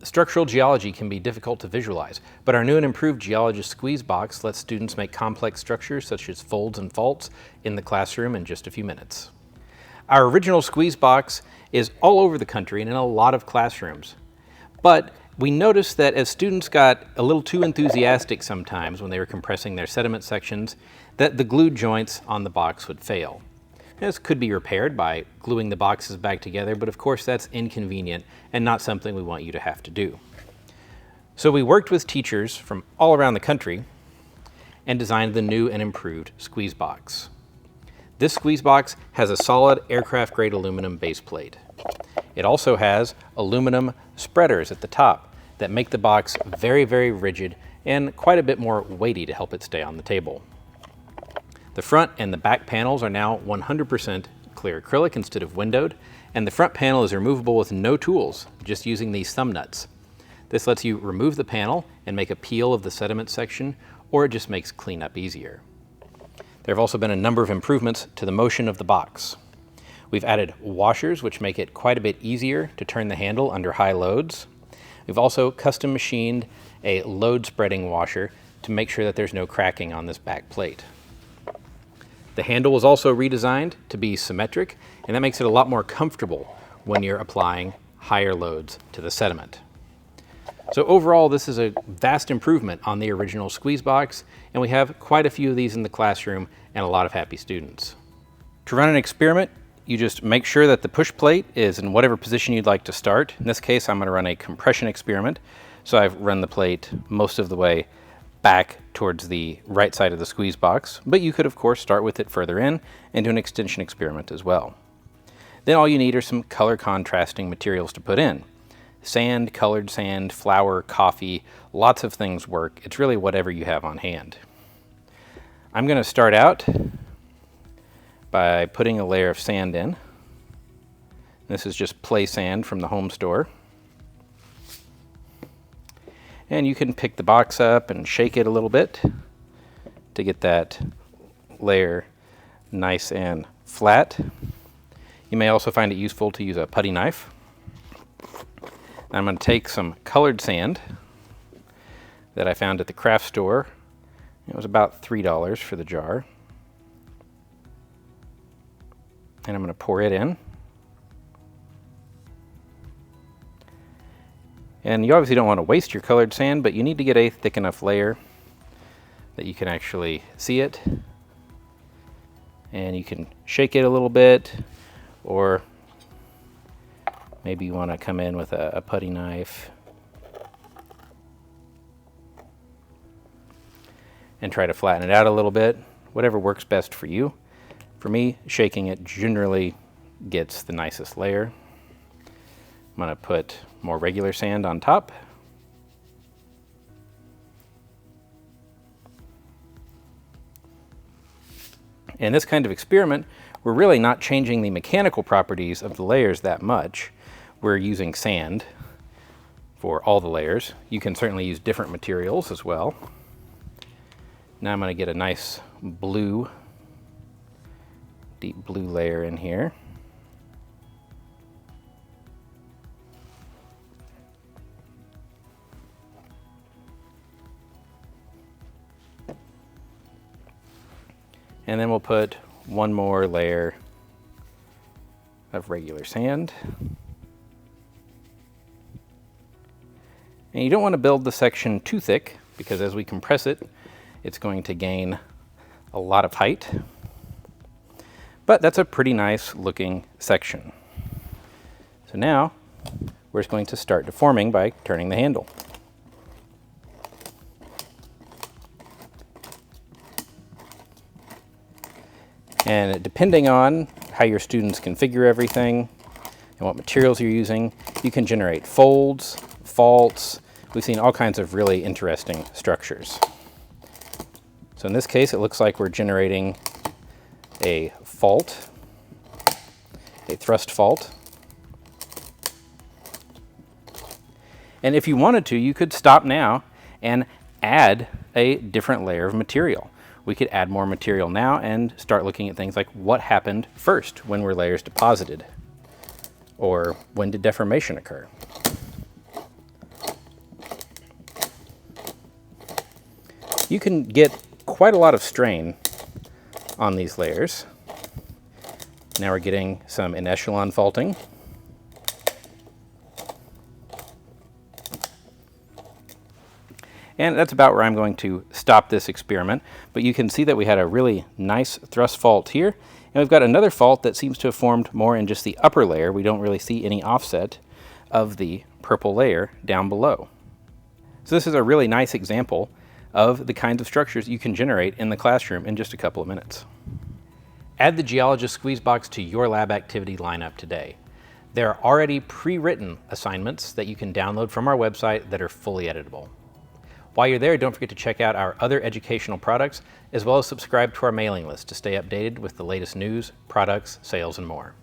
Structural geology can be difficult to visualize, but our new and improved Geologist squeeze box lets students make complex structures such as folds and faults in the classroom in just a few minutes. Our original squeeze box is all over the country and in a lot of classrooms. But we noticed that as students got a little too enthusiastic sometimes when they were compressing their sediment sections, that the glued joints on the box would fail. This could be repaired by gluing the boxes back together, but of course that's inconvenient and not something we want you to have to do. So we worked with teachers from all around the country and designed the new and improved squeeze box. This squeeze box has a solid aircraft grade aluminum base plate. It also has aluminum spreaders at the top that make the box very, very rigid and quite a bit more weighty to help it stay on the table. The front and the back panels are now 100% clear acrylic instead of windowed, and the front panel is removable with no tools, just using these thumb nuts. This lets you remove the panel and make a peel of the sediment section, or it just makes cleanup easier. There have also been a number of improvements to the motion of the box. We've added washers, which make it quite a bit easier to turn the handle under high loads. We've also custom machined a load spreading washer to make sure that there's no cracking on this back plate. The handle was also redesigned to be symmetric, and that makes it a lot more comfortable when you're applying higher loads to the sediment. So overall, this is a vast improvement on the original squeeze box, and we have quite a few of these in the classroom and a lot of happy students. To run an experiment, you just make sure that the push plate is in whatever position you'd like to start. In this case, I'm going to run a compression experiment. So I've run the plate most of the way back towards the right side of the squeeze box, but you could of course start with it further in and do an extension experiment as well. Then all you need are some color contrasting materials to put in. Sand, colored sand, flour, coffee, lots of things work. It's really whatever you have on hand. I'm going to start out by putting a layer of sand in. This is just play sand from the home store. And you can pick the box up and shake it a little bit to get that layer nice and flat. You may also find it useful to use a putty knife. I'm going to take some colored sand that I found at the craft store. It was about $3 for the jar. And I'm going to pour it in. And you obviously don't want to waste your colored sand, but you need to get a thick enough layer that you can actually see it. And you can shake it a little bit, or maybe you want to come in with a putty knife and try to flatten it out a little bit, whatever works best for you. For me, shaking it generally gets the nicest layer. I'm going to put more regular sand on top. In this kind of experiment, we're really not changing the mechanical properties of the layers that much. We're using sand for all the layers. You can certainly use different materials as well. Now I'm going to get a nice blue, deep blue layer in here. And then we'll put one more layer of regular sand. And you don't want to build the section too thick, because as we compress it, it's going to gain a lot of height. But that's a pretty nice looking section. So now we're just going to start deforming by turning the handle. And depending on how your students configure everything and what materials you're using, you can generate folds, faults. We've seen all kinds of really interesting structures. So in this case, it looks like we're generating a fault, a thrust fault. And if you wanted to, you could stop now and add a different layer of material. We could add more material now and start looking at things like what happened first, when were layers deposited, or when did deformation occur. you can get quite a lot of strain on these layers. Now we're getting some in echelon faulting. And that's about where I'm going to stop this experiment. But you can see that we had a really nice thrust fault here. And we've got another fault that seems to have formed more in just the upper layer. We don't really see any offset of the purple layer down below. So this is a really nice example of the kinds of structures you can generate in the classroom in just a couple of minutes. Add the Geologist squeeze box to your lab activity lineup today. There are already pre-written assignments that you can download from our website that are fully editable. While you're there, don't forget to check out our other educational products, as well as subscribe to our mailing list to stay updated with the latest news, products, sales, and more.